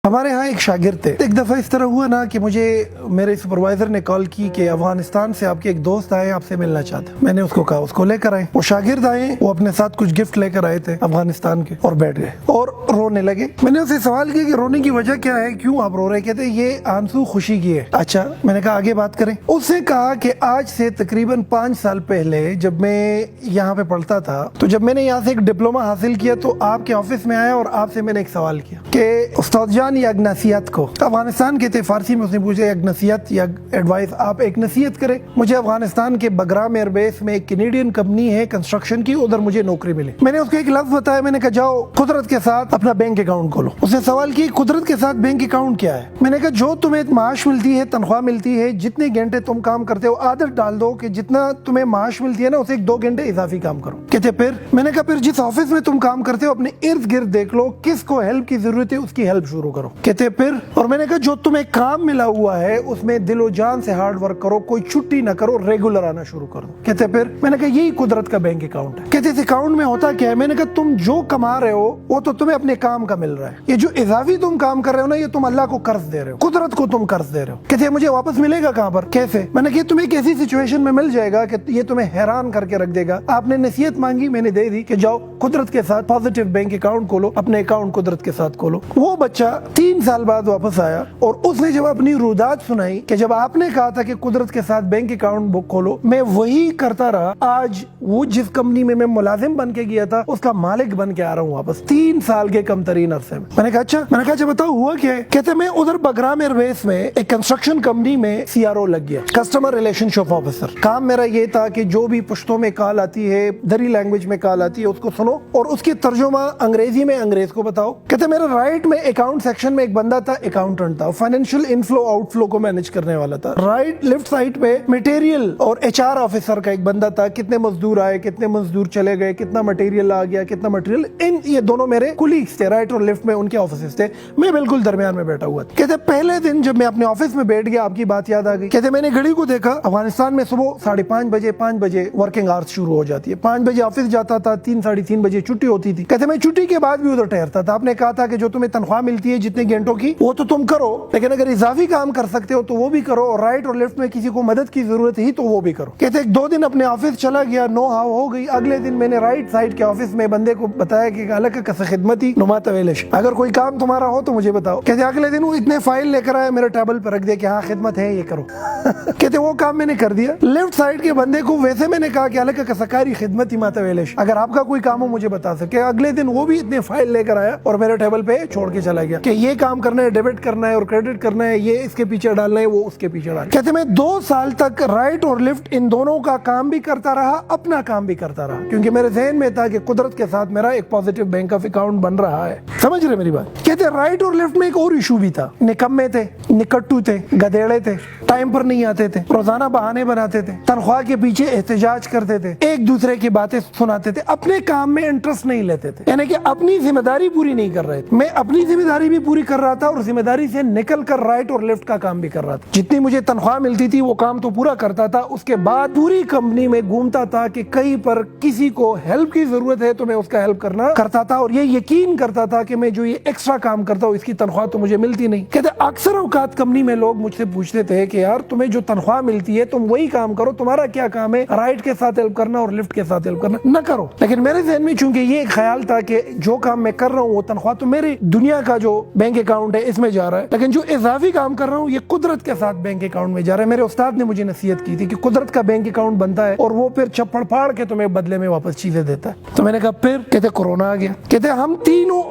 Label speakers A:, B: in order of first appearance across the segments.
A: ہمارے ہاں ایک شاگرد تھے. ایک دفعہ اس طرح ہوا نا کہ مجھے میرے سپروائزر نے کال کی کہ افغانستان سے آپ کے ایک دوست آئے آپ سے ملنا چاہتے ہیں. میں نے اس کو کہا اس کو لے کر آئے. وہ شاگرد آئے, وہ اپنے ساتھ کچھ گفٹ لے کر آئے تھے افغانستان کے, اور بیٹھ گئے اور رونے لگے. میں نے اسے سوال کیا کہ رونے کی وجہ کیا ہے, کیوں آپ رو رہے؟ کہتے یہ آنسو خوشی کی ہے. اچھا, میں نے کہا آگے بات کریں. اس نے کہا کہ آج سے تقریباً 5 سال پہلے جب میں یہاں پہ پڑھتا تھا, تو جب میں نے یہاں سے ایک ڈپلوما حاصل کیا تو آپ کے آفس میں آیا اور آپ سے میں نے ایک سوال کیا کہ استاد جان یہ اگنسیت کو افغانستان کے تھے, فارسی میں اس نے پوچھا اگنسیت یا ایڈوائس, آپ ایک نصیحت کریں, مجھے افغانستان کے بگرام ایئر بیس میں ایک کینیڈین کمپنی ہے کنسٹرکشن کی, ادھر مجھے نوکری ملی. میں نے اس کو ایک لفظ بتایا, میں نے کہا جاؤ قدرت کے ساتھ اپنا بینک اکاؤنٹ کھولو. اس نے سوال کی قدرت کے ساتھ بینک اکاؤنٹ کیا ہے؟ میں نے کہا جو تمہیں معاش ملتی ہے, تنخواہ ملتی ہے, جتنے گھنٹے تم کام کرتے ہو عادت ڈال دو کہ جتنا تمہیں معاش ملتی ہے نا اسے 1-2 گھنٹے اضافی کام کرو. کہتے پھر؟ میں نے کہا پھر جس آفس میں تم کام کرتے ہو اپنے ارد گرد دیکھ لو کس کو ہیلپ کی ضرورت ہے, اس کی ہیلپ شروع کرو. کہتے پھر؟ اور میں نے کہا جو تمہیں کام ملا ہوا ہے اس میں دل و جان سے ہارڈ ورک کرو, کوئی چھٹی نہ کرو, ریگولر آنا شروع کرو. کہتے پھر؟ میں نے کہا یہی قدرت کا بینک اکاؤنٹ ہے. کہتے اس اکاؤنٹ میں ہوتا کیا ہے؟ میں نے کہا تم جو کما رہے ہو وہ تو تمہیں اپنے کام کا مل رہا ہے, یہ جو اضافی تم کام کر رہے ہو نا یہ تم اللہ کو قرض دے رہے ہو, قدرت کو تم قرض دے رہے ہو. کہتے مجھے واپس ملے گا کہاں پر, کیسے؟ میں نے کہا تمہیں ایک ایسی سچویشن میں مل جائے گا کہ یہ تمہیں حیران کر کے رکھ دے گا. آپ نے نصیحت مانگی, میں نے دے دی کہ جاؤ قدرت کے ساتھ پازیٹیو بینک اکاؤنٹ کھولو, اپنے اکاؤنٹ قدرت کے ساتھ کھولو. وہ بچہ 3 سال بعد واپس آیا اور اس نے جب اپنی رودات سنائی کہ جب آپ نے کہا تھا کہ قدرت کے ساتھ بینک اکاؤنٹ بک کھولو, میں وہی کرتا رہا. آج وہ جس کمپنی میں ملازم بن کے گیا تھا اس کا مالک بن کے آ رہا ہوں واپس 3 سال کے کم ترین عرصے میں. میں نے کہا اچھا, میں نے کہا اچھا بتاؤ ہوا کیا ہے؟ کہتے میں ادھر بگرام ایئر بیس میں ایک کنسٹرکشن کمپنی میں CRO لگ گیا, کسٹمر ریلیشن شپ آفیسر. کام میرا یہ تھا کہ جو بھی پشتوں میں کال آتی ہے, دری لینگویج میں کال آتی ہے, اس کو سنو اور اس کی ترجمہ انگریزی میں انگریز کو بتاؤ. کہتے میرا رائٹ میں اکاؤنٹ سیکشن میں ایک بندہ تھا, اکاؤنٹنٹ تھا, فائنینشیل انفلو آؤٹ فلو کو مینج کرنے والا تھا. رائٹ لیفٹ سائڈ پہ مٹیریل اور HR آفیسر کا ایک بندہ تھا, کتنے مزدور آئے, کتنے مزدور چلے گئے, کتنا مٹیریل آ گیا, کتنا مٹیریل, یہ دونوں میرے کولیگز تھے, رائٹ اور لیفٹ میں ان کے آفیسز تھے, میں بالکل درمیان میں بیٹھا ہوا تھا. کہتے پہلے دن جب میں اپنے آفس میں بیٹھ گیا آپ کی بات یاد آ گئی. کہتے میں نے گھڑی کو دیکھا, افغانستان میں صبح 5:30 بجے ورکنگ آورس شروع ہو جاتی ہے, 5 بجے آفس جاتا تھا, 3-3:30 بجے چھٹی ہوتی تھی. کہتے میں چھٹی کے بعد بھی ادھر ٹھہرتا تھا. آپ نے کہا تھا کہ جو تمہیں تنخواہ ملتی ہے جتنے گھنٹوں کی وہ تو تم کرو, لیکن اگر اضافی کام کر سکتے ہو تو وہ بھی کرو, اور رائٹ اور لیفٹ میں کسی کو مدد کی ضرورت ہی تو وہ بھی کرو. کہتے 2 دن اپنے آفس چلا گیا, نو ہاو ہو گئی. اگلے دن میں نے رائٹ سائڈ کے آفس میں بندے کو بتایا کہ الگ کس خدمتی نما طویلش, اگر کوئی کام تمہارا ہو تو مجھے بتاؤ. کہتے اگلے دن وہ اتنے فائل لے کر آئے, میرے ٹیبل پر رکھ دیا کہ ہاں خدمت ہے یہ کرو. کہتے وہ کام میں نے کر دیا. لیفٹ سائڈ کے بندے کو ویسے میں نے کہا کہ الگ کسکاری خدمتی ما طویلش, اگر آپ کا کوئی کام ہو مجھے بتا سکے. اگلے دن وہ بھی اتنے فائل لے کر آیا اور میرے ٹیبل پہ چھوڑ کے چلا گیا کہ یہ کام کرنا ہے, ڈیبٹ کرنا ہے اور کریڈٹ کرنا ہے, یہ اس کے پیچھے ڈالنا ہے, وہ اس کے پیچھے ڈالنا. کہتے میں 2 سال تک رائٹ اور لیفٹ ان دونوں کا کام بھی کرتا رہا, اپنا کام بھی کرتا رہا, کیونکہ میرے ذہن میں تھا کہ قدرت کے ساتھ میرا ایک پازیٹیو بینک آف اکاؤنٹ بن رہا ہے. سمجھ رہے میری بات؟ کہتے رائٹ اور لیفٹ میں ایک اور ایشو بھی تھا, نکمے تھے, نکٹو تھے, گدیڑے تھے, ٹائم پر نہیں آتے تھے, روزانہ بہانے بناتے تھے, تنخواہ کے پیچھے احتجاج کرتے تھے, ایک دوسرے کی باتیں سناتے تھے, اپنے کام میں انٹرسٹ نہیں لیتے تھے, یعنی کہ اپنی ذمہ داری پوری نہیں کر رہے تھے. میں اپنی ذمہ داری بھی پوری کر رہا تھا اور ذمہ داری سے نکل کر رائٹ اور لیفٹ کا کام بھی کر رہا تھا. جتنی مجھے تنخواہ ملتی تھی وہ کام تو پورا کرتا تھا, اس کے بعد پوری کمپنی میں گھومتا تھا کہ کہیں پر کسی کو ہیلپ کی ضرورت ہے تو میں اس کا ہیلپ کرنا کرتا تھا, اور یہ یقین کرتا تھا کہ میں جو یہ ایکسٹرا کام کرتا ہوں اس کی تنخواہ تو مجھے ملتی نہیں. کہتے اکثر اوقات کمپنی میں لوگ مجھ سے پوچھتے تھے کہ یار تمہیں جو تنخواہ ملتی ہے تم وہی کام کرو, تمہارا کیا کام ہے رائٹ کے ساتھ ہیلپ کرنا اور لیفٹ کے ساتھ ہیلپ کرنا, نہ کرو. لیکن میرے ذہن میں چونکہ یہ ایک خیال تھا کہ جو کام میں کر رہا ہوں وہ تنخواہ تو میری دنیا کا جو بینک اکاؤنٹ ہے اس میں جا رہا ہے, لیکن جو اضافی کام کر رہا ہوں یہ قدرت کے ساتھ بینک اکاؤنٹ میں جا رہا ہے. میرے استاد نے مجھے نصیحت کی تھی کہ قدرت کا بینک اکاؤنٹ بنتا ہے اور وہ پھر چپڑ پھاڑ کے تمہیں بدلے میں واپس چیزیں دیتا ہے. تو میں نے کہا پھر؟ کہتے کورونا آ گیا. کہتے ہم تینوں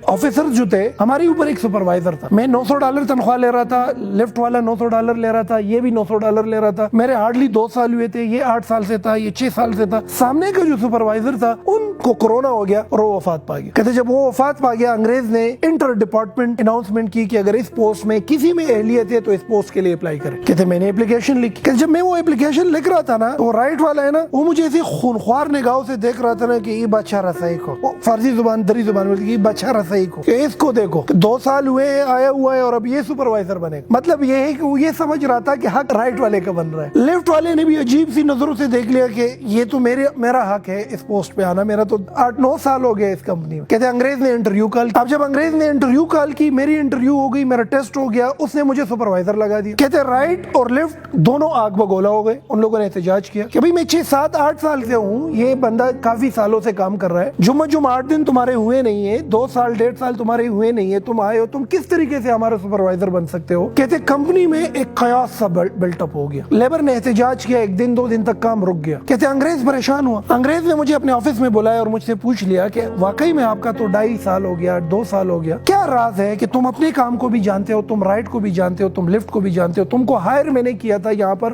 A: آفیسر جو تھے, ہمارے اوپر ایک سپروائزر تھا, میں $900 تنخواہ لے رہا تھا, لیفٹ والا $900 لے رہا تھا, یہ بھی $900 لے رہا تھا. میرے ہارڈلی 2 سال ہوئے تھے, یہ 8 سال سے تھا, یہ 6 سال سے تھا. سامنے کا جو سپروائزر تھا ان کو کورونا ہو گیا اور وہ وفات پا گیا. کہتے جب وہ وفات پا گیا انگریز نے انٹر ڈپارٹمنٹ اناؤنسمنٹ کی کہ اگر اس پوسٹ میں کسی میں اہلیت ہے تو اس پوسٹ کے لیے اپلائی کرے. کہتے میں نے اپلیکیشن لکھی. کہ جب میں وہ اپلیکیشن لکھ رہا تھا نا, وہ رائٹ والا ہے نا, وہ مجھے ایسی خونخوار نگاہوں سے دیکھ رہا تھا نا کہ یہ بادشاہ رسائی کو, فارسی زبان دری زبان میں یہ بادشاہ اچھا رسائی کو کہ اس کو دیکھو 2 سال ہوئے آیا ہوا ہے اور اب یہ سپروائزر بنے گا. مطلب یہ ہے کہ وہ یہ سمجھ رہا تھا کہ حق رائٹ والے کا بن رہا ہے. لیفٹ والے نے بھی عجیب سی نظروں سے دیکھ لیا کہ یہ تو میرا حق ہے اس پوسٹ پہ آنا, میرا تو 8-9 سال ہو گیا اس کمپنی میں. کہتے انگریز نے انٹرویو کال. اب جب انگریز نے انٹرویو کال کی, میری انٹرویو ہو گئی, میرا ٹیسٹ ہو گیا, اس نے مجھے سپروائزر لگا دیا. کہتے رائٹ اور لیفٹ دونوں آگ بگولا ہو گئے. ان لوگوں نے احتجاج کیا کہ بھئی میں 6-7-8 سال سے ہوں, یہ بندہ کافی سالوں سے کام کر رہا ہے, جمعہ 8 دن تمہارے ہوئے نہیں ہے, 2 سال 1.5 سال تمہارے ہوئے نہیں ہے, تم آئے ہو, تم کس طریقے سے ہمارا سپروائزر بن سکتے ہو. کہتے کمپنی میں ایک قیاس سا بلٹ اپ ہو گیا. لیبر نے احتجاج کیا, 1 دن 2 دن تک کام رک گیا. کہتے انگریز پریشان ہوا. انگریز نے مجھے اپنے آفس میں بلایا اور مجھ سے پوچھ لیا کہ واقعی میں آپ کا تو 2.5 سال ہو گیا, 2 سال ہو گیا, کیا راز ہے کہ تم اپنے کام کو بھی جانتے ہو, تم رائٹ کو بھی جانتے ہو, تم لیفٹ کو بھی جانتے ہو, تم کو ہائر میں نے کیا تھا یہاں پر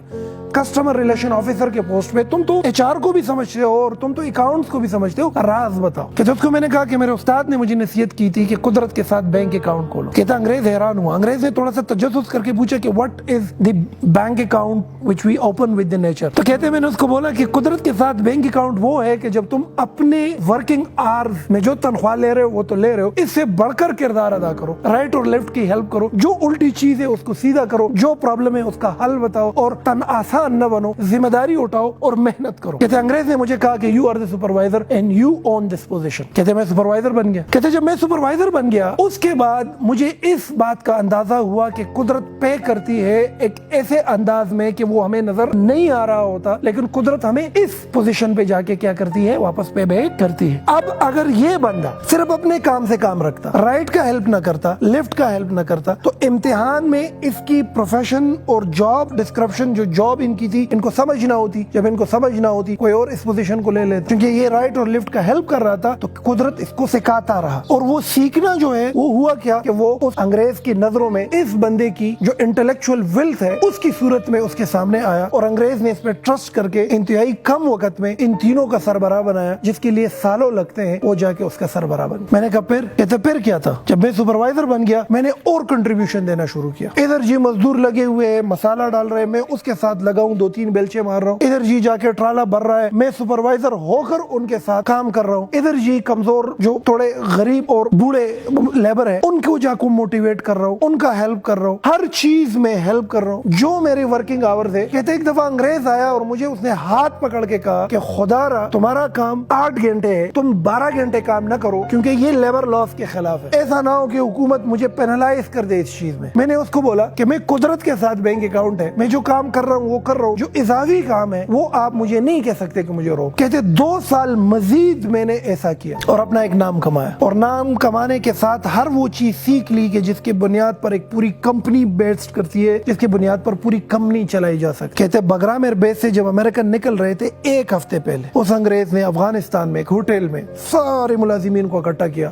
A: کسٹمر ریلیشن آفیسر کے پوسٹ پہ, تم تو ایچ آر کو بھی سمجھتے ہو اور تم تو اکاؤنٹس کو بھی سمجھتے ہو, راز بتاؤ. کہتے اس کو میں نے کہا کہ میرے استاد نے مجھے نصیحت کی تھی کہ قدرت کے ساتھ بینک اکاؤنٹ کھولو. کہتا انگریز حیران ہوا. انگریز نے تھوڑا سا تجسس کر کے پوچھا کہ what is the bank account which we open with the nature. تو کہتے میں نے اس کو بولا کہ قدرت کے ساتھ بینک اکاؤنٹ وہ ہے کہ جب تم اپنے ورکنگ آورز میں جو تنخواہ لے رہے ہو وہ تو لے رہے ہو, اس سے بڑھ کر کردار ادا کرو, رائٹ اور لیفٹ کی ہیلپ کرو, جو الٹی چیز ہے اس کو سیدھا کرو, جو پرابلم ہے اس کا حل بتاؤ اور تن آسان نہ بنو, ذمہ داری اٹھاؤ اور محنت کرو. کہتے انگریز نے مجھے کہا کہ you are the supervisor and you own this position. کہتے میں سپروائزر بن گیا. کہتے جب میں سپروائزر بن گیا اس کے بعد مجھے اس بات کا اندازہ ہوا کہ قدرت پے کرتی ہے ایک ایسے انداز میں کہ وہ ہمیں نظر نہیں آ رہا ہوتا, لیکن قدرت ہمیں اس پوزیشن پہ جا کے کیا کرتی ہے, واپس پے بیک کرتی ہے. اب اگر یہ بندہ صرف اپنے کام سے کام رکھتا, رائٹ کا ہیلپ نہ کرتا, لیفٹ کا ہیلپ نہ کرتا, تو امتحان میں اس کی پروفیشن اور جاب ڈسکرپشن جو جاب ان کی تھی ان کو سمجھ نہ ہوتی. جب ان کو سمجھ نہ ہوتی کوئی اور اس پوزیشن کو لے لیتا, کیونکہ یہ رائٹ اور لیفٹ کا ہیلپ کر رہا تھا تو قدرت اس کو سکھاتا رہا. اور وہ سیکھنا جو ہے وہ ہوا کیا کہ وہ اس انگریز کی نظروں میں اس بندے کی جو انٹلیکچوئل ویلتھ ہے اس کی صورت میں اس کے سامنے آیا, اور انگریز نے اس پہ ٹرسٹ کر کے انتہائی کم وقت میں ان تینوں کا سربراہ بنایا, جس کے لیے سالوں لگتے ہیں, وہ جا کے اس کا سربراہ بن. میں نے کہا پھر کیا تھا. جب میں سپروائزر بن گیا میں نے اور کنٹریبیوشن دینا شروع کیا. ادھر جی مزدور لگے ہوئے ہیں, مسالہ ڈال رہے ہیں, میں اس کے ساتھ لگا ہوں, 2-3 بیلچے مار رہا ہوں. ادھر جی جا کے ٹرالا بھر رہا ہے, میں سپروائزر ہو کر ان کے ساتھ کام کر رہا ہوں. ادھر جی کمزور جو تھوڑے غریب اور بوڑھے لیبر ہیں ان کو جا کو موٹیویٹ کر رہا ہوں, ان کا ہیلپ کر رہا ہوں, ہر چیز میں ہیلپ کر رہا ہوں جو میرے ورکنگ آورز ہے. کہتے ایک دفعہ انگریز آیا اور مجھے اس نے ہاتھ پکڑ کے کہا کہ خدا را تمہارا کام 8 گھنٹے ہے, تم 12 گھنٹے کام نہ کرو کیونکہ یہ لیبر لاس کے خلاف ہے. ایسا نہ ہو کہ حکومت مجھے پینلائز کر دے اس چیز میں. میں نے اس کو بولا کہ میں قدرت کے ساتھ بینک اکاؤنٹ ہے, میں جو کام کر رہا ہوں وہ کر رہا ہوں, جو اضافی کام ہے وہ آپ مجھے نہیں کہہ سکتے کہ مجھے روک. کہتے 2 سال مزید میں نے ایسا کیا اور اپنا ایک نام کمایا, اور نام کمانے کے ساتھ ہر وہ چیز سیکھ لی کہ جس کے بنیاد پر ایک پوری کمپنی بیسڈ کرتی ہے, جس کے بنیاد پر پوری کمپنی چلائی جا سکتی. کہتے بگرام ایئر بیس سے جب امریکن نکل رہے تھے 1 ہفتے پہلے اس انگریز نے افغانستان میں ایک ہوٹل میں سارے ملازمین کو اکٹھا کیا,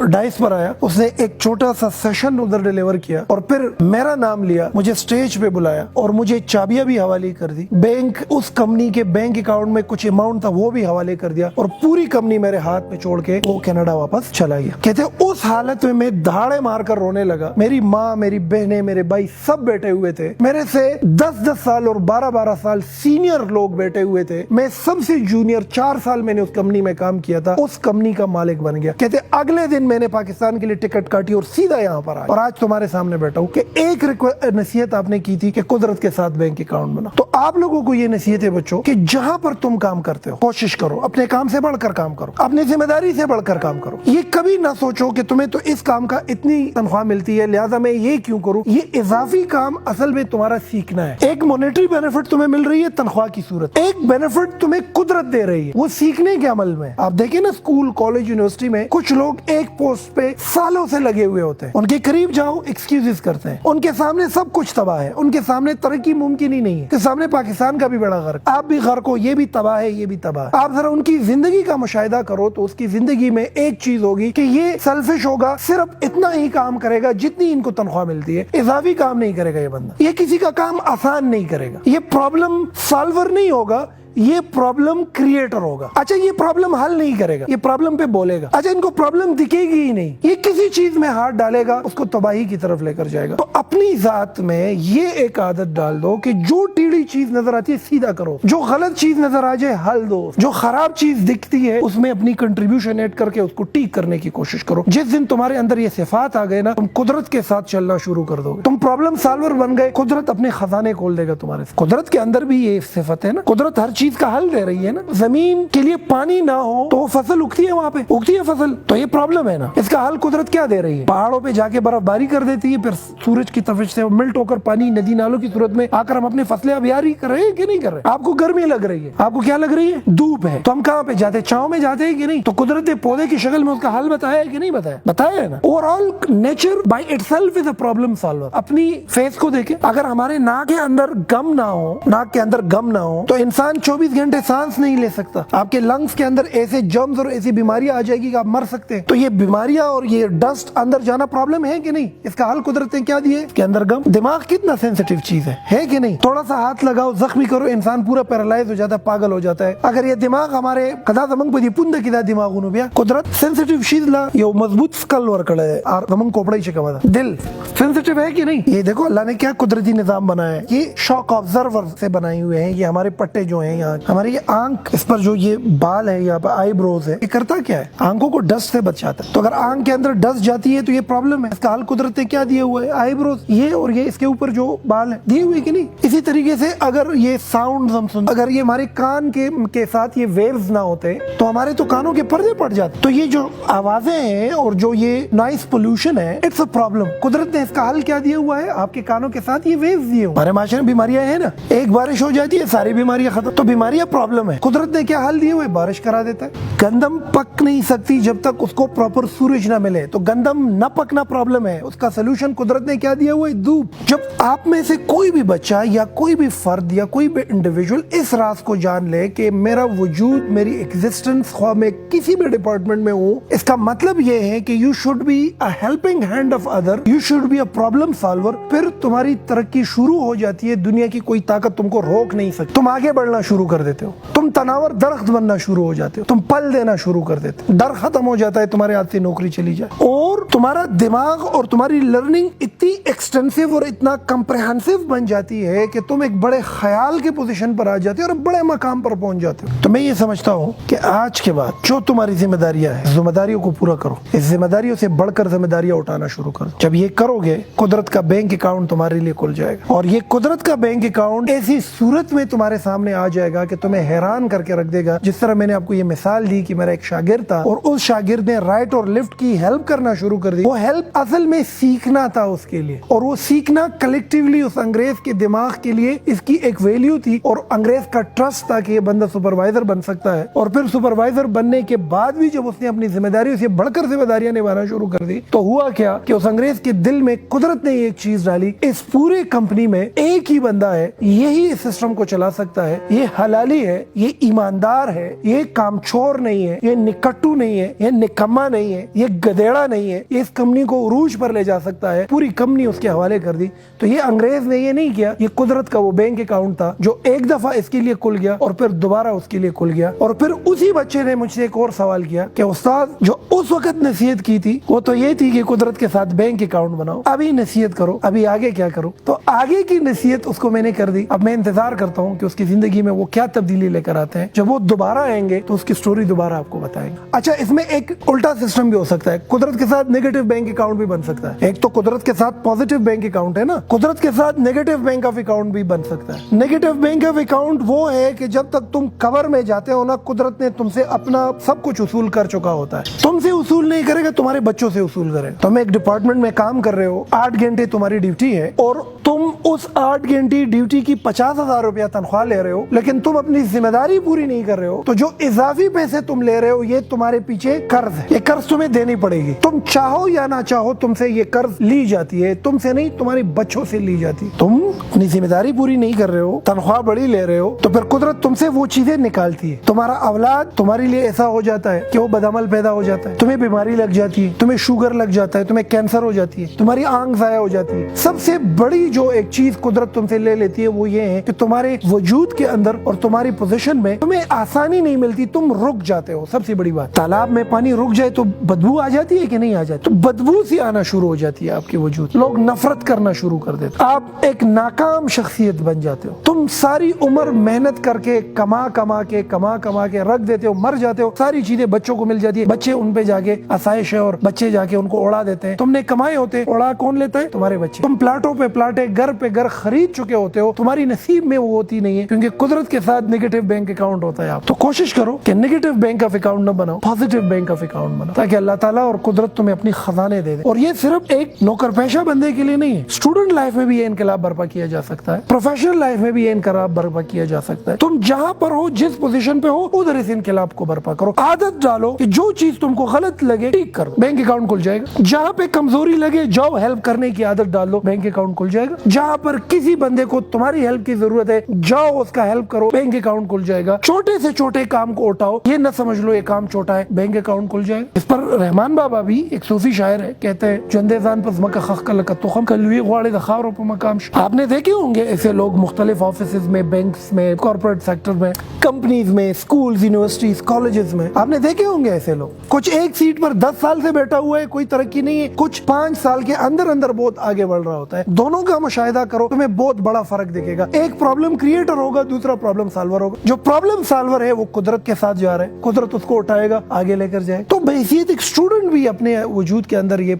A: ڈائس پر آیا, اس نے ایک چھوٹا سا سیشن ادھر ڈیلیور کیا اور پھر میرا نام لیا, مجھے سٹیج پہ بلایا اور مجھے چابیاں بھی حوالے کر دی. بینک اس کمپنی کے بینک اکاؤنٹ میں کچھ اماؤنٹ تھا وہ بھی حوالے کر دیا, اور پوری کمپنی میرے ہاتھ میں چھوڑ کے وہ کینیڈا واپس چلا گیا. کہتے اس حالت میں دھاڑے مار کر رونے لگا. میری ماں, میری بہنیں, میرے بھائی سب بیٹھے ہوئے تھے, میرے سے 10-10 سال اور 12-12 سال سینئر لوگ بیٹھے ہوئے تھے. میں سب سے جونیئر, 4 سال میں نے اس کمپنی میں کام کیا تھا, اس کمپنی کا مالک بن گیا. کہتے اگلے دن میں نے پاکستان کے لیے ٹکٹ کاٹی اور سیدھا یہاں پر آیا, اور آج تمہارے سامنے بیٹھا ہوں کہ ایک نصیحت آپ نے کی تھی کہ قدرت کے ساتھ بینک اکاؤنٹ بنا. تو آپ لوگوں کو یہ نصیحت ہے بچوں کہ جہاں پر تم کام کرتے ہو کوشش کرو اپنے کام سے بڑھ کر کام کرو, اپنی ذمہ داری سے بڑھ کر کام کرو. یہ کبھی نہ سوچو کہ تمہیں تو اس کام کا اتنی تنخواہ ملتی ہے لہذا میں یہ کیوں کروں. یہ اضافی کام اصل میں تمہارا سیکھنا ہے. ایک مانیٹری بینیفٹ تمہیں مل رہی ہے تنخواہ کی صورت, ایک بینیفٹ تمہیں قدرت دے رہی ہے وہ سیکھنے کے عمل میں. آپ دیکھیں نا اسکول, کالج, یونیورسٹی میں کچھ لوگ ایک پوسٹ پہ سالوں سے لگے ہوئے ہوتے ہیں, ان کے قریب جاؤ ایکسکیوزز کرتے ہیں, ان کے سامنے سب کچھ تباہ ہے, ان کے سامنے ترقی ممکن ہی نہیں ہے, کہ سامنے پاکستان کا بھی بڑا غرق, آپ بھی غرق ہو, یہ بھی تباہ ہے, یہ بھی تباہ ہے. آپ ذرا ان کی زندگی کا مشاہدہ کرو تو اس کی زندگی میں ایک چیز ہوگی کہ یہ سیلفش ہوگا, صرف اتنا ہی کام کرے گا جتنی ان کو تنخواہ ملتی ہے, اضافی کام نہیں کرے گا یہ بندہ, یہ کسی کا کام آسان نہیں کرے گا, یہ پرابلم سالور نہیں ہوگا, یہ پرابلم کریٹر ہوگا. اچھا یہ پرابلم حل نہیں کرے گا, یہ پرابلم پہ بولے گا. اچھا ان کو پرابلم دکھے گی ہی نہیں, یہ کسی چیز میں ہاتھ ڈالے گا اس کو تباہی کی طرف لے کر جائے گا. تو اپنی ذات میں یہ ایک عادت ڈال دو کہ جو ٹیڑھی چیز نظر آتی ہے سیدھا کرو, جو غلط چیز نظر آ جائے حل دو, جو خراب چیز دکھتی ہے اس میں اپنی کنٹریبیوشن ایڈ کر کے اس کو ٹھیک کرنے کی کوشش کرو. جس دن تمہارے اندر یہ صفات آ گئے نا, تم قدرت کے ساتھ چلنا شروع کر دو گے, تم پرابلم سالور بن گئے. قدرت اپنے خزانے کھول دے گا تمہارے. قدرت کے اندر بھی یہ صفت ہے نا, قدرت ہر چیز کا حل دے رہی ہے نا. زمین کے لیے پانی نہ ہو تو وہ فصل اگتی ہے, وہاں پہ اگتی ہے فصل, تو یہ پرابلم ہے نا. اس کا حل قدرت کیا دے رہی ہے؟ پہاڑوں پہ جا کے برف باری کر دیتی ہے, پھر سورج کی تفش سے ملٹ ہو کر پانی ندی نالوں کی صورت میں آ کر ہم اپنے فصلیں ابیاری کر رہے ہیں کہ نہیں کر رہے؟ آپ کو گرمی لگ رہی ہے, آپ کو کیا لگ رہی ہے؟ دھوپ ہے, تو ہم کہاں پہ جاتے ہیں؟ چھاؤں میں جاتے ہیں کہ نہیں؟ تو قدرت نے پودے کی شکل میں اس کا حل بتایا ہے کہ نہیں بتایا؟ بتایا ہے نا. Over all nature by it self is a problem solver. اپنی فیس کو دیکھیں, اگر ہمارے ناک کے اندر گم نہ ہو, ناک کے اندر گم نہ ہو تو انسان 24 گھنٹے سانس نہیں لے سکتا. آپ کے لنگس کے اندر ایسے جرمز اور ایسی بیماریاں آ جائے گی کہ آپ مر سکتے ہیں. تو یہ بیماریاں اور یہ ڈسٹ اندر جانا پرابلم ہے کہ نہیں؟ اس کا حل قدرت نے کیا دیا ہے؟ اس کے اندر گم. دماغ کتنا سینسیٹیو چیز ہے کہ نہیں؟ تھوڑا سا ہاتھ لگاؤ, زخمی کرو, انسان پورا پیرالائز ہو جاتا ہے, پاگل ہو جاتا ہے. اگر یہ دماغ ہمارے قدا زمنگ پہ پند کدا دماغ انو بیا قدرت سینسیٹیو چیز لا, یہ مضبوط سکل ورکڑ ہے اور زمنگ کوپڑائی چکا دا دل سینسیٹیو ہے کہ نہیں؟ یہ دیکھو اللہ نے کیا قدرتی نظام بنایا ہے. یہ شاک آبزرور سے بنائے ہوئے ہیں. یہ ہمارے پٹے جو ہیں یہاں, ہماری یہ آنکھ, اس پر جو یہ بال ہے یہاں پہ آئی بروز ہے, یہ کرتا کیا ہے؟ آنکھوں کو ڈسٹ سے بچاتا ہے. تو اگر آنکھ کے اندر ڈسٹ جاتی ہے تو یہ پرابلم ہے. اس کا حل قدرت نے کیا دیا ہوا ہے؟ آئی بروز. یہ اور یہ اس کے اوپر جو بال ہیں دیے ہوئے کہ نہیں؟ اسی طریقے سے اگر یہ ساؤنڈ ہم سن, اگر یہ ہمارے کان کے ساتھ یہ ویوز نہ ہوتے تو ہمارے تو کانوں کے پردے پڑ جاتے. تو یہ جو آوازیں ہیں اور جو یہ نوائز پولوشن ہے, اٹس اے پرابلم. قدرت نے اس کا حل کیا دیا ہوا ہے؟ آپ کے کانوں کے ساتھ یہ ویوز دیے ہوئے. ہمارے معاشرے میں بیماریاں ہیں نا, ایک بارش ہو جاتی ہے ساری بیماریاں ختم. تو بیماریاں پرابلم ہے. قدرت نے کیا حل دیے ہوئے؟ بارش کرا دیتا ہے. گندم پک نہیں سکتی جب تک اس کو پراپر سورج نہ ملے, تو گندم نہ پکنا پرابلم ہے. اس کا سلوشن قدرت نے کیا دیا ہوا ہے؟ دھوپ. جب آپ میں سے کوئی بھی بچہ یا کوئی بھی فرد یا کوئی بھی انڈیویجول اس راز کو جان لے کہ میرا وجود, میری ایگزسٹنس, خواہ میں کسی بھی ڈپارٹمنٹ میں ہوں, اس کا مطلب یہ ہے کہ you should be a helping hand of other, you should be a problem solver. پھر تمہاری ترقی شروع ہو جاتی ہے. دنیا کی کوئی طاقت تم کو روک نہیں سکتی. تم آگے بڑھنا شروع کر دیتے ہو, تم تناور درخت بننا شروع ہو جاتے ہو, تم پل دینا شروع کر دیتے ہو. ڈر ختم ہو جاتا ہے, تمہارے ہاتھ سے نوکری چلی جائے. اور تمہارا دماغ اور تمہاری لرننگ اتنی ایکسٹینسو اور اتنا کمپریہنسو بن جاتی ہے کہ تم ایک بڑے خیال کے پوزیشن پر آ جاتے ہو اور بڑے مقام پر پہنچ جاتے ہو. تو میں یہ سمجھتا ہوں کہ آج کے بعد جو تمہاری ذمہ داریاں ہیں, ذمہ داریوں کو پورا کرو. اس ذمہ داریوں سے بڑھ کر ذمہ داریاں اٹھانا شروع کرو. جب یہ کرو گے, قدرت کا بینک اکاؤنٹ تمہارے لیے کھل جائے گا. اور یہ قدرت کا بینک اکاؤنٹ ایسی صورت میں تمہارے سامنے آ جائے گا کہ تمہیں حیران کر کے رکھ دے گا. جس طرح میں نے آپ کو یہ مثال دی کہ میرا ایک شاگرد تھا اور اس شاگرد نے رائٹ اور لیفٹ کی ہیلپ کرنا شروع کر دی. وہ ہیلپ اصل میں سیکھنا تھا اس کے لیے, اور وہ سیکھنا کلیکٹیولی اس انگریز کے دماغ کے لیے اس کی ایک ویلیو تھی, اور انگریز کا ٹرسٹ تھا کہ یہ بندہ سپروائزر بن سکتا ہے. اور پھر سپروائزر بننے کے بعد بھی جب اس نے اپنی ذمہ داریوں سے بڑھ کر ذمہ داریاں نبھانا شروع کر دی, تو ہوا کیا کہ اس انگریز کے دل میں قدرت نے ایک چیز ڈالی, اس پورے کمپنی میں ایک ہی بندہ ہے, یہی اس سسٹم کو چلا سکتا ہے, یہ حلالی ہے, یہ ایماندار ہے, یہ کامچور نہیں ہے, یہ نکٹو نہیں ہے, یہ نکما نہیں ہے, یہ گدیڑا نہیں ہے, یہ اس کمپنی کو عروج پر لے جا سکتا ہے. پوری کمپنی اس کے حوالے کر دی. تو یہ انگریز نے یہ نہیں کیا, یہ قدرت کا وہ بینک اکاؤنٹ تھا جو ایک دفعہ اس کے لیے کھل گیا اور پھر دوبارہ اس کے لیے کھل گیا. اور پھر اسی بچے نے مجھ سے ایک اور سوال کیا کہ استاد جو اس وقت نصیحت کی تھی وہ تو یہ تھی کہ قدرت کے ساتھ بینک اکاؤنٹ بناؤ, ابھی نصیحت کرو, ابھی آگے کیا کرو. تو آگے کی نصیحت اس کو میں نے کر دی. اب میں انتظار کرتا ہوں کہ اس کی زندگی میں وہ کیا تبدیلی لے کر آتے ہیں. جب وہ دوبارہ آئیں گے تو اس کی سٹوری دوبارہ آپ کو بتائیں گے. اچھا, اس میں ایک الٹا سسٹم بھی ہو سکتا ہے. قدرت کے ساتھ نیگیٹو بینک اکاؤنٹ بھی بن سکتا ہے. ایک تو قدرت کے ساتھ پازیٹیو بینک اکاؤنٹ ہے نا, قدرت کے ساتھ نیگیٹو بینک آف اکاؤنٹ بھی بن سکتا ہے. نیگیٹو بینک آف اکاؤنٹ وہ ہے کہ جب تک تم قبر میں جاتے ہو نا, قدرت نے تم سے اپنا سب کچھ اصول کر چکا ہوتا ہے. تم سے اصول نہیں کرے گا, تمہارے بچوں سے اصول کرے. تم ایک ڈپارٹمنٹ میں کام کر رہے ہو, 8 گھنٹے تمہاری ڈیوٹی ہے, اور تم اس 8 گھنٹے ڈیوٹی کی 50,000 روپیہ تنخواہ لے رہے ہو, لیکن تم اپنی ذمہ داری پوری نہیں کر رہے ہو. تو جو اضافی پیسے تم لے رہے ہو یہ تمہارے پیچھے قرض ہے, یہ قرض تمہیں دینی پڑے گی. تم چاہو یا نہ چاہو تم سے یہ قرض لی جاتی ہے. جاتی ہے تم سے نہیں, تمہاری بچوں سے لی جاتی ہے. تم اپنی ذمہ داری پوری نہیں کر رہے ہو, تنخواہ بڑی لے رہے ہو, تو پھر قدرت تم سے وہ چیزیں نکالتی ہے. تمہارا اولاد تمہارے لیے ایسا ہو جاتا ہے کہ وہ بدعمل پیدا ہو جاتا ہے, تمہیں بیماری لگ جاتی ہے, تمہیں شوگر لگ جاتا ہے, تمہیں کینسر ہو جاتی ہے, تمہاری آنکھ ضائع ہو جاتی ہے. سب سے بڑی جو ایک چیز قدرت تم سے لے لیتی ہے وہ یہ ہے کہ تمہارے وجود کے اندر اور تمہاری پوزیشن میں تمہیں آسانی نہیں ملتی, تم رک جاتے ہو. سب سے بڑی بات, تالاب میں پانی رک جائے تو بدبو آ جاتی ہے کہ نہیں آ جاتی؟ تو بدبو سی آنا شروع ہو جاتی ہے آپ کے وجود, لوگ نفرت کرنا شروع کر دیتے, آپ ایک ناکام شخصیت بن جاتے ہو. تم ساری عمر محنت کر کے کما کما کے رکھ دیتے ہو, مر جاتے ہو, ساری چیزیں بچوں کو مل جاتی ہے, بچے ان پہ جا کے آسائش ہے اور بچے جا کے ان کو اڑا دیتے ہیں. تم نے کمائے ہوتے, اڑا کون لیتا ہے؟ تمہارے بچے. تم پلاٹوں پہ پلاٹے, گھر پہ گھر خرید چکے ہوتے ہو, تمہاری نصیب میں وہ ہوتی نہیں ہے, کیونکہ قدرت کے ساتھ نیگیٹو بینک اکاؤنٹ ہوتا ہے. آپ تو کوشش کرو کہ نیگیٹو بینک آف اکاؤنٹ نہ بناؤ, پازیٹو بینک آف اکاؤنٹ بناؤ, تاکہ اللہ تعالیٰ اور قدرت تمہیں اپنی خزانے دے دے. اور یہ صرف ایک نوکر پیشہ بندے کے لیے نہیں ہے, اسٹوڈنٹ لائف میں بھی یہ انقلاب برپا کیا جا سکتا ہے, پروفیشنل لائف میں بھی یہ انقلاب برپا کیا جا سکتا ہے. تم جہاں پر ہو, جس پوزیشن پہ ہو, ادھر اس انقلاب کو برپا کرو. عادت ڈالو کہ جو چیز تم کو غلط لگے ٹھیک کرو, بینک اکاؤنٹ کھل جائے گا. جہاں پہ کمزوری لگے جاؤ, ہیلپ کرنے کی عادت ڈال لو, بینک اکاؤنٹ کھل جائے گا. جہاں پر کسی بندے کو تمہاری ہیلپ کی ضرورت ہے جاؤ اس کا ہیلپ کرو, بینک اکاؤنٹ کھل جائے گا. چھوٹے سے چھوٹے کام کو اٹھاؤ, یہ نہ سمجھ لو یہ کام چھوٹا ہے, بینک اکاؤنٹ کھل جائے گا. اس پر رحمان بابا بھی ایک صوفی شاعر ہے, کہتے ہیں جندے زان پر زمکہ خخ کلک تخم کلوی غواڑے دخاورو پر مقام. آپ نے دیکھے ہوں گے ایسے لوگ مختلف آفیسز میں, بینکس میں, کارپوریٹ سیکٹر میں, کمپنیز میں, سکولز, یونیورسٹیز, کالجز میں آپ نے دیکھے ہوں گے ایسے لوگ. کچھ ایک سیٹ پر 10 سال سے بیٹھا ہوا ہے, کوئی ترقی نہیں ہے, کچھ 5 سال کے اندر بہت آگے بڑھ رہا ہوتا ہے. دونوں کا مشاہدہ کرو, تمہیں بہت بڑا فرق دکھے گا. ایک پرابلم کریٹر ہوگا, دوسرا پرابلم سالور ہوگا. جو پرابلم سالور ہے وہ قدرت کے ساتھ جا رہا ہے, قدرت اس کو اٹھائے گا, آگے لے کر جائے. تو بحیثیت ایک اسٹوڈنٹ بھی اپنے وجود کے اندر یہ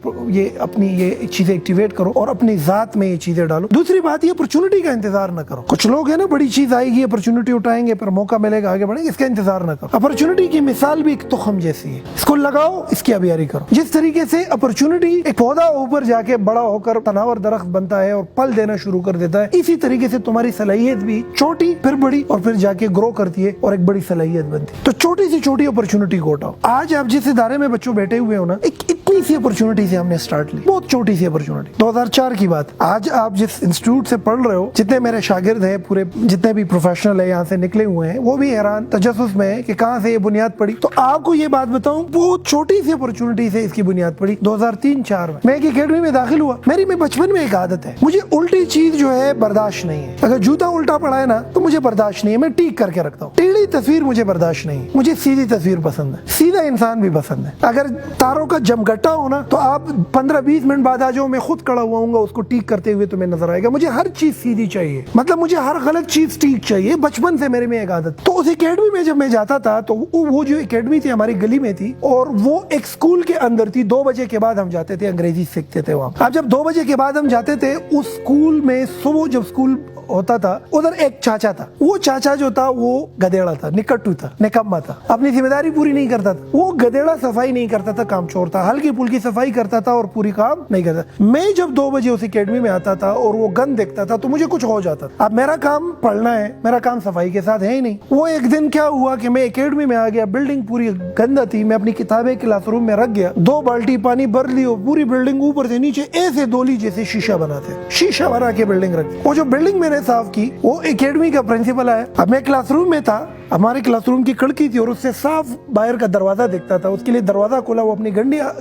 A: اپنی یہ چیزیں ایکٹیویٹ کرو اور اپنی ذات میں یہ چیزیں ڈالو. دوسری بات, یہ اپرچونٹی کا انتظار نہ کرو. کچھ لوگ ہیں نا, بڑی چیز آئے گی, اپرچونٹی اٹھائیں گے, پھر موقع ملے گا, آگے بڑھیں گے, اس کا انتظار نہ کرو. اپرچونٹی کی مثال بھی ایک تخم جیسی ہے, اس کو لگاؤ, اس کی آبیاری کرو. جس طریقے سے اپرچونٹی ایک پودا اوپر جا کے بڑا ہو کر تناور درخت بنتا ہے اور پھل دینا شروع کر دیتا ہے, اسی طریقے سے تمہاری صلاحیت بھی چھوٹی پھر بڑی اور پھر جا کے گرو کرتی ہے اور ایک بڑی صلاحیت بنتی ہے. تو چھوٹی سے چھوٹی اپرچونٹی کو اٹھاؤ. آج آپ جس ادارے میں بچوں بیٹھے ہوئے ہو نا, ایک اتنی سی اپرچونٹی سے ہم نے سٹارٹ لی, بہت چھوٹی سی اپرچونٹی. 2004 کی بات. آج آپ جس انسٹیٹیوٹ سے پڑھ رہے ہو, جتنے میرے شاگرد ہیں, پورے جتنے بھی پروفیشنل ہیں یہاں سے نکلے ہوئے ہیں, وہ بھی حیران تجسس میں ہے کہ کہاں سے یہ بنیاد پڑی. تو آپ کو یہ بات بتاؤں, بہت چھوٹی سی اپرچونٹی سے اس کی بنیاد پڑی. 2003-04 میں ایک اکیڈمی میں داخل ہوا. میری میں بچپن میں ایک عادت ہے, مجھے الٹی چیز جو ہے برداشت نہیں ہے. اگر جوتا الٹا پڑا ہے نا تو مجھے برداشت نہیں ہے, میں ٹیک کر کے رکھتا ہوں. ٹیڑھی تصویر مجھے برداشت نہیں ہے, مجھے سیدھی تصویر پسند ہے. سیدھا انسان بھی پسند ہے. اگر تاروں کا جمگٹا ہونا تو آپ 15-20 منٹ بعد آ جاؤ, میں خود کھڑا ہوا ہوں گا, اس کو ٹیک کرتے ہوئے تمہیں نظر آئے گا. مجھے ہر چیز سیدھی چاہیے, مطلب مجھے ہر غلط چیز ٹھیک چاہیے. بچپن سے میرے میں ایک عادت. تو اس اکیڈمی میں جب میں جاتا تھا تو وہ جو اکیڈمی تھی ہماری گلی میں تھی, اور وہ ایک اسکول کے اندر تھی. 2 بجے کے بعد ہم جاتے تھے, انگریزی سیکھتے تھے وہاں. اب جب 2 بجے کے بعد ہم جاتے تھے اس اسکول میں, صبح جب اسکول ہوتا تھا, ادھر ایک چاچا تھا. وہ چاچا جو تھا وہ گدیڑا تھا, نکٹو تھا, نکما تھا, اپنی ذمہ داری پوری نہیں کرتا تھا. وہ گدیڑا صفائی نہیں کرتا تھا, کام چور تھا, ہلکی پھلکی صفائی کرتا تھا اور پوری کام نہیں کرتا. میں جب 2 بجے اس اکیڈمی میں آتا تھا اور وہ گند دیکھتا تھا تو مجھے کچھ ہو جاتا تھا. اب میرا کام پڑھنا ہے, میرا کام صفائی کے ساتھ ہے ہی نہیں. وہ ایک دن کیا ہوا کہ میں اکیڈمی میں آ گیا, بلڈنگ پوری گندا تھی, میں اپنی کتابیں کلاس روم میں رکھ گیا, 2 بالٹی پانی بھر لی اور پوری بلڈنگ اوپر سے نیچے ایسے دولی جیسے شیشہ بناتے, شیشہ بنا کے بلڈنگ رکھ. وہ جو بلڈنگ میں نے صاف کی, وہ اکیڈمی کا پرنسپل آیا. اب میں کلاس روم میں تھا, ہمارے کلاس روم کی کھڑکی تھی اور اس سے صاف باہر کا دروازہ دیکھتا تھا. اس کے لیے دروازہ کھولا, وہ اپنی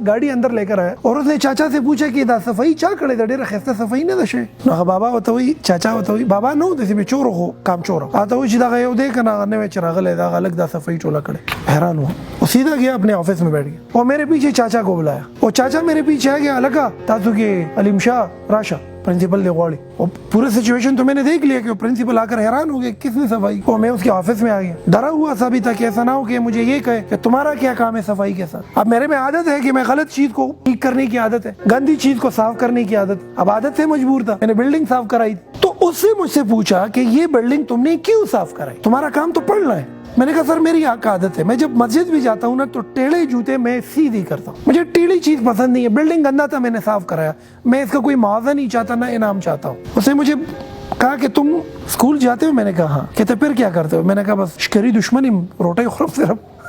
A: گاڑی اندر لے کر آیا اور اس نے چاچا سے پوچھا کہ دا صفائی چا کڑے دا ډیره خسته صفائی نه دشه. نو بابا وته وی, چاچا وته وی, بابا نو د سی چور هو کام چور اته وی چې دا یو دې کنه نه چراغ له دا الگ دا صفائی ټولا کړي. حیران ہوا. وہ سیدھا گیا اپنے آفس میں بیٹھ گیا, اور میرے پیچھے چاچا کو بلایا. وہ چاچا میرے پیچھے آ گیا, لگا تاسو کې علیم شاہ راشا پرنسپل دے غواړي. اور پورے سچویشن تو میں نے دیکھ لیا کہ وہ پرنسپل آ کر حیران ہو گیا کس نے صفائی. اور میں اس کے آفس میں آ گیا, ڈرا ہوا سا بھی تھا کہ ایسا نہ ہو کہ مجھے یہ کہے کہ تمہارا کیا کام ہے صفائی کے ساتھ. اب میرے میں عادت ہے کہ میں غلط چیز کو ٹھیک کرنے کی عادت ہے, گندی چیز کو صاف کرنے کی عادت. اب عادت سے مجبور تھا, میں نے بلڈنگ صاف کرائی. تو اس سے مجھ سے پوچھا کہ یہ بلڈنگ تم نے کیوں صاف کرائی, تمہارا کام تو پڑھنا ہے. میں نے کہا سر میری عادت ہے, میں جب مسجد بھی جاتا ہوں نا تو ٹیڑھے جوتے میں سیدھی کرتا ہوں, مجھے ٹیڑھی چیز پسند نہیں ہے. بلڈنگ گندا تھا, میں نے صاف کرایا, میں اس کا کوئی معاوضہ نہیں چاہتا, نہ انعام چاہتا ہوں. اس نے مجھے کہا کہ تم اسکول جاتے ہو, میں نے کہا ہاں. کہتے پھر کیا کرتے ہو, میں نے کہا بس شکری دشمنی روٹے خرف صرف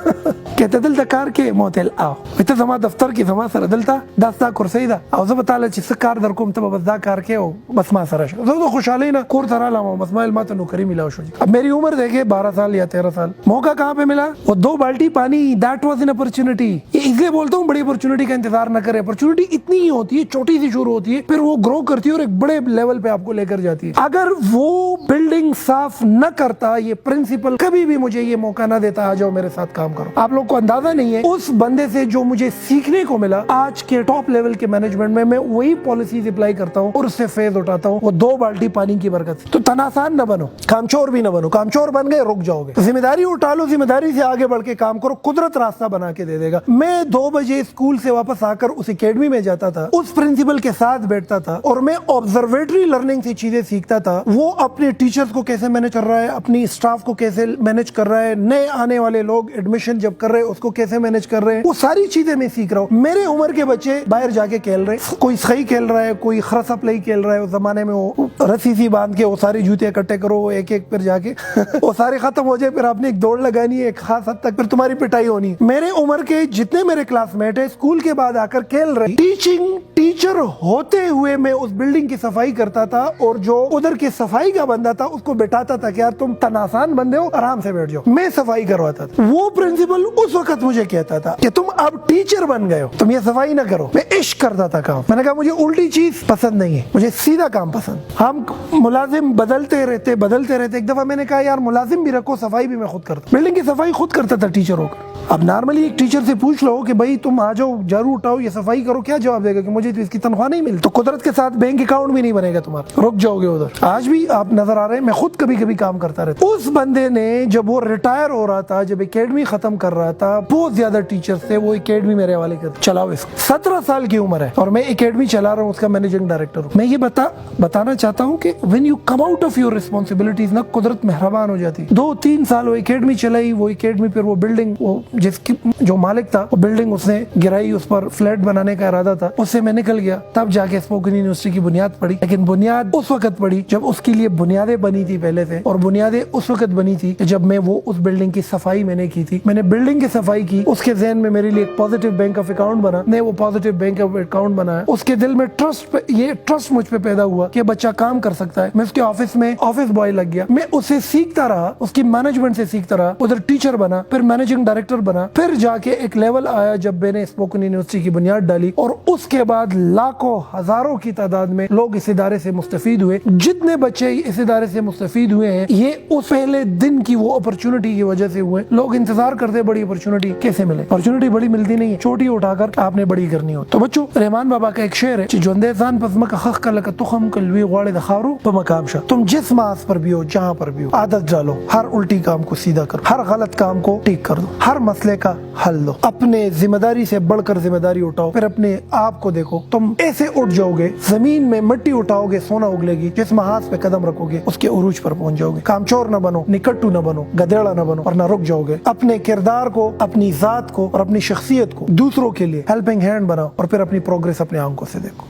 A: کہتے دل کار کې موتل آو ته زما دفتر کې زما سره دلته داستا کرسي ده او زه به تعالی چې کار در کوم ته بس دا کار کې او بس ما سره شو زه خوشاله نه کور تر علم بس ما علمات نوکری ملاو شو اب میری عمر دیکھے 12 سال یا 13 سال موقع کہاں پہ ملا وہ 2 بالٹی پانی دیٹ واز این اپرچونٹی اس لیے بولتا ہوں بڑی اپرچونٹی کا انتظار نہ کرے اپرچونٹی اتنی ہی ہوتی ہے چھوٹی سی شروع ہوتی ہے پھر وہ گرو کرتی ہے اور ایک بڑے لیول پہ آپ کو لے کر جاتی ہے اگر وہ بلڈنگ صاف نہ کرتا یہ پرنسپل کبھی بھی مجھے یہ موقع نہ دیتا آ جاؤ میرے ساتھ کام کرو آپ لوگ کو اندازہ نہیں ہے اس بندے سے جو مجھے سیکھنے کو ملا آج کے ٹاپ لیول کے مینجمنٹ میں وہی پالیسیز اپلائی کرتا ہوں اور اس سے فیض اٹھاتا ہوں وہ 2 بالٹی پانی کی برکت سے تو تناسان نہ بنو کامچور بھی نہ بنو کامچور بن گئے رک جاؤ گے ذمہ داری اٹھا لو ذمہ داری سے آگے بڑھ کے کام کرو قدرت راستہ بنا کے دے دے گا میں 2 بجے اسکول سے واپس آ کر اس اکیڈمی میں جاتا تھا اس پرنسپل کے ساتھ بیٹھتا تھا اور میں آبزرویٹری لرننگ سے چیزیں سیکھتا تھا وہ اپنے ٹیچرز کو کیسے مینج کر رہا ہے اپنی اسٹاف کو کیسے مینج کر رہا ہے نئے آنے والے لوگ ایڈمیشن جب کر رہے ہیں اس کو کیسے مینج کر رہے ہیں وہ ساری چیزیں میں سیکھ رہا ہوں میرے عمر کے بچے باہر جا کے کھیل رہے کوئی سخی کھیل رہا ہے کوئی خرسا پلائی کھیل رہا ہے اس زمانے میں وہ رسی سی باندھ کے وہ ساری جوتے اکٹھے کرو ایک ایک پھر جا کے وہ سارے ختم ہو جائے پھر آپ نے ایک دوڑ لگانی ہے ایک خاص حد تک پھر تمہاری پٹائی ہونی میرے عمر کے جتنے میرے کلاس میٹ ہیں اسکول کے بعد آ کر کھیل رہے ٹیچر ہوتے ہوئے میں اس بلڈنگ کی صفائی کرتا تھا اور جو ادھر کی صفائی کا بندہ تھا اس کو بٹھاتا تھا کہ یار تم تناسان بندے ہو آرام سے بیٹھ جاؤ میں صفائی کرواتا تھا وہ پرنسپل اس وقت مجھے کہتا تھا کہ تم اب ٹیچر بن گئے ہو تم یہ صفائی نہ کرو میں عشق کرتا تھا کام میں نے کہا مجھے الٹی چیز پسند نہیں ہے مجھے سیدھا کام پسند ہم ملازم بدلتے رہتے ایک دفعہ میں نے کہا یار ملازم بھی رکھو صفائی بھی میں خود کرتا بلڈنگ کی صفائی خود کرتا تھا ٹیچر ہو کر اب نارملی ایک ٹیچر سے پوچھ لو کہ بھائی تم آ جاؤ جھاڑو اٹھاؤ یہ صفائی کرو کیا جواب دے گا کہ مجھے تو اس کی تنخواہ نہیں ملتی تو قدرت کے ساتھ بینک اکاؤنٹ بھی نہیں بنے گا تمہارا رک جاؤ گے ادھر آج بھی آپ نظر آ رہے ہیں میں خود کبھی کبھی کام کرتا رہتا اس بندے نے جب وہ ریٹائر ہو رہا تھا جب اکیڈمی ختم کر رہا تھا بہت زیادہ ٹیچر تھے وہ اکیڈمی میرے حوالے کر چلاؤ اس 17 سال کی عمر ہے اور میں اکیڈمی چلا رہا ہوں اس کا مینیجنگ ڈائریکٹر ہوں میں یہ بتانا چاہتا ہوں کہ when you come out of your responsibilities نا قدرت مہربان ہو جاتی 2-3 سال وہ اکیڈمی چلائی وہ اکیڈمی پھر وہ بلڈنگ وہ جس کی جو مالک تھا وہ بلڈنگ اس نے گرائی اس پر فلیٹ بنانے کا ارادہ تھا اس سے میں نکل گیا تب جا کے اسپوکن یونیورسٹی کی بنیاد پڑی لیکن بنیاد اس وقت پڑی جب اس کے لیے بنیادیں بنی تھی پہلے سے اور بنیادیں اس وقت بنی تھی جب میں وہ اس بلڈنگ کی صفائی میں نے کی تھی میں نے بلڈنگ کی صفائی کی اس کے ذہن میں میرے لیے ایک پازیٹیو بینک آف اکاؤنٹ بنا میں وہ پازیٹیو بینک آف اکاؤنٹ بنایا اس کے دل میں ٹرسٹ مجھ پہ پیدا ہوا کہ بچہ کام کر سکتا ہے میں اس کے آفس میں آفس بوائے لگ گیا میں اسے سیکھتا رہا اس کی مینجمنٹ سے سیکھتا رہا ادھر ٹیچر بنا پھر مینیجنگ ڈائریکٹر بنا پھر جا کے ایک لیول آیا جب میں نے اسپوکن یونیورسٹی کی بنیاد ڈالی اور اس کے بعد لاکھوں ہزاروں کی تعداد میں لوگ اس ادارے سے مستفید ہوئے جتنے بچے اس ادارے سے مستفید ہوئے ہیں یہ اس پہلے دن کی وہ اپرچونٹی کی وجہ سے ہوئے لوگ انتظار کرتے بڑی اپرچونٹی کیسے ملے اپرچونٹی بڑی ملتی نہیں ہے چھوٹی اٹھا کر آپ نے بڑی کرنی ہو تو بچوں رحمان بابا کا ایک شعر ہے جو اندیزان پزمک حق کا لک تخم کلوی غواڑے دخارو بمقام شاہ تم جس ماس پر بھی ہو جہاں پر بھی ہو عادت ڈالو ہر الٹی کام کو سیدھا کرو ہر غلط کام کو ٹھیک کر دو ہر مسئلے کا حل دو اپنے ذمہ داری سے بڑھ کر ذمہ داری اٹھاؤ پھر اپنے آپ کو دیکھو تم ایسے اٹھ جاؤ گے زمین میں مٹی اٹھاؤ گے سونا اگلے گی جس محاذ پہ قدم رکھو گے اس کے عروج پر پہنچ جاؤ گے کامچور نہ بنو نکٹو نہ بنو گدیڑا نہ بنو اور نہ رک جاؤ گے اپنے کردار کو اپنی ذات کو اور اپنی شخصیت کو دوسروں کے لیے ہیلپنگ ہینڈ بناؤ اور پھر اپنی پروگریس اپنے آنکھوں سے دیکھو